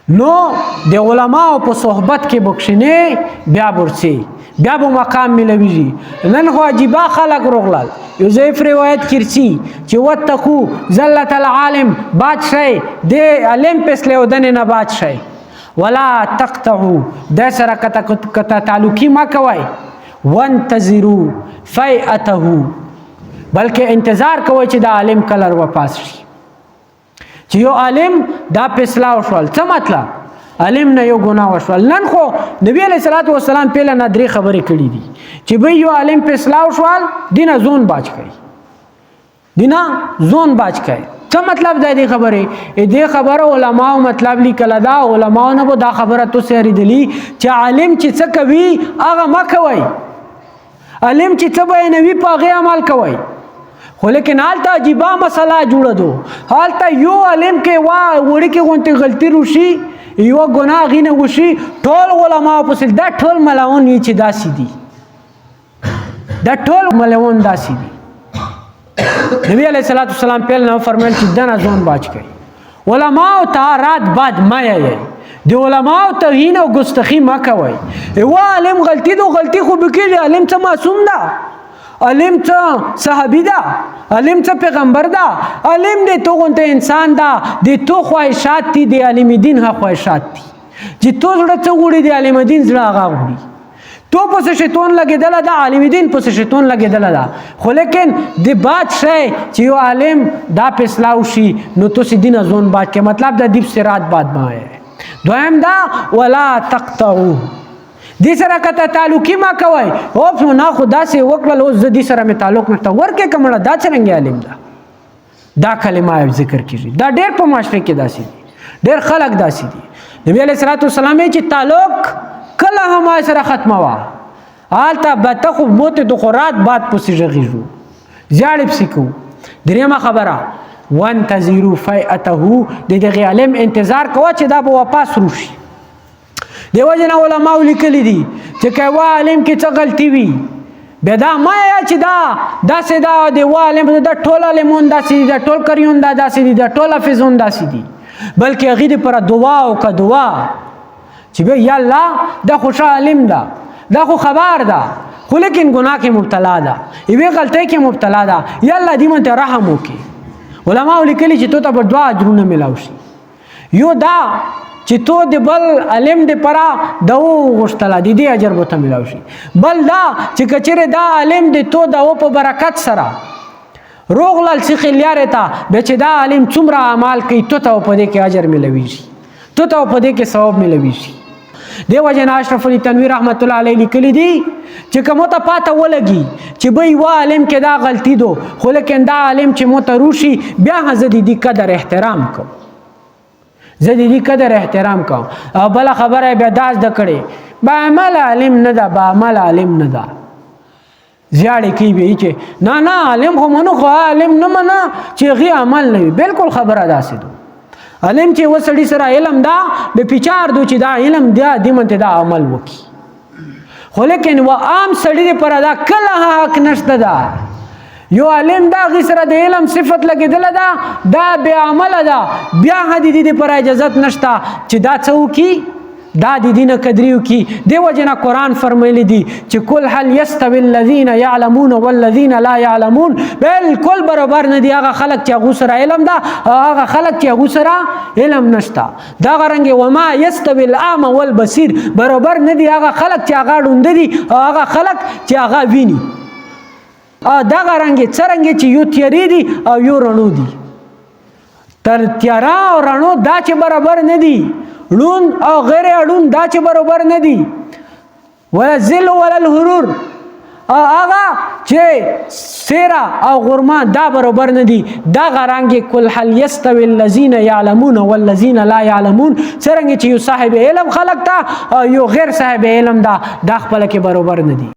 نو د علماو په صحبت کې بخښنې بیا ورسي بیا به مقام ملويږي. نن خو عجیبه خلک روغلل. یو ضعیف روایت کرسی چې وتقو ذلت العالم بادشاہ د علم پسله ودن نه بادشاہ ولا تقطعوا د سره کته تعلقی ما کوي وانتظروا فیئته بلکې انتظار کوي چې د عالم کلر واپس شي. چې یو عالم دا فیصله وشول څه مطلب عالم نه یو ګناه وشول. نن خو نبی علیہ الصلوۃ والسلام په لنه درې خبرې کړې دي چې به یو عالم فیصله وشول دینه زون باج کوي دینه زون باج کوي. څه مطلب دی دې خبره دې خبره علماو مطلب لیکل دا علماو نه دا خبره تو سری دلی چې عالم چې څه کوي هغه ما کوي عالم چې څه بیانوي په هغه عمل کوي. خو لیکن حالته عجیبه مسله جوړه دو حالته یو عالم کې وا وړي کې غونټي غلطي روشي یو ګناه غینه وشي ټول علما په سل دا ټول ملاون یې چې داسي دي دا ټول ملاون داسي دي. نبی علیہ الصلوۃ والسلام په نو فرمایل چې دنا ځون باج کوي علما او ته رات بعد ما یې دی علما او توهین او ګستاخی ما کوي. یو عالم غلطي دو غلطي خو بکې عالم څه معصوم ده عالم څه صحابي ده عالم څه پیغمبر ده عالم دې تو غونته انسان ده دې تو خواهشات دي د عالم دین ها خواهشات دي چې تو زړه څه غوړي د عالم دین زړه هغه غوړي تو پس شیطان لګیدل ده عالم دین پس شیطان لګیدل ده. خو لیکن د بادشاہ چې یو عالم دا فیصله وشي نو تو سې دین ازون باد کې مطلب د دیپ سرات باد ما ہے. دویم دا ولا تقطعوا دې سره کته تعلقی ما کوي او نه خدا سي وکړل اوس دې سره می تعلق نشته ورکه کومه دا څنګه عالم ده دا کلمه ذکر کیږي دا ډېر په معاشره کې داسي دي ډېر خلک داسي دي. نبی علیہ الصلوۃ والسلام چې تعلق کله هم سره ختمه وا حالته به خو موت د قرات بعد پسې ژغیږو ځاړې پسې کو. دریمه خبره وانتظروا فیئته د دغه عالم انتظار کوه چې دا به واپس روشي. دیو جن علماء لیکلی دي چې کوا عالم کې څه غلطي وي به دا ما یا چې دا سدا دی عالم دا ټول علمون داسې دا ټول کریون دا داسې دا ټول حافظون داسې دي بلکې هغه دې پر دعا او کا دعا چې به یا الله دا خوش عالم ده دا خو خبر ده خو لیکن ګناه کې مبتلا ده ایوه غلطۍ کې مبتلا ده یا الله دې مونته رحم وکړي. علماء لیکلی چې تو ته په دعا اجرونه ملاوي شي. یو دا چې تو د بل علم د پرا دو غشتلا د دې اجر به ته ملاوي شي. بل دا چې کچره دا علم د تو د په برکت سره روغلل څخه لیاره تا به چې دا علم څومره اعمال کوي تو ته په دې کې اجر ملاوي شي تو ته په دې کې ثواب ملاوي شي. دیو جن اشرف علی تنویر رحمت الله علیه لیکلی دی چې کوم ته پاته ولګي چې به یو عالم کې دا غلطی دو خو لیکن دا عالم چې متروشي بیا حضرت دی قدر احترام کو زه دې قدر احترام کوم. او بل خبره بیا داس د کړي با عمل عالم نه ده با عمل عالم نه ده زیاړې کی به چې نه عالم خو منو خو عالم نه منا چې غي عمل نه بالکل خبره داسې دو عالم چې وسړي سره علم دا به پیچار دو چې دا علم دی د منته دا عمل وکي. خو لیکن و عام سړي پر دا کله حق نشته ده یو عالم دا غي سره د علم صفت لګیدل دا بیا عمل ده بیا حدیدی د پر اجازه نشته چې دا څوکي دا د دینه قدریو کی دیو جنا قران فرمایلی دي چې کل هل یستوی الذین یعلمون والذین لا یعلمون بالکل برابر نه دی هغه خلق چې هغه سره علم ده هغه خلق چې هغه سره علم نشته دا غرنګ و ما یستوی الاعمى والبصیر برابر نه دی هغه خلق چې هغه ډوند دي هغه خلق چې هغه ویني دا غرنګ څرنګ چې یو تیری دي او یو رڼو دي تر تیارا او رڼو دا چې برابر نه دي لون او غیر لون دا چې برابر نه دي ولا ذل ولا الحرور هغه چې سیرا او غرما دا برابر نه دي دا غرانګي کل حل یستوی الذین یعلمون والذین لا یعلمون څنګه چې یو صاحب علم خلق تا او یو غیر صاحب علم دا خپل کې برابر نه دي.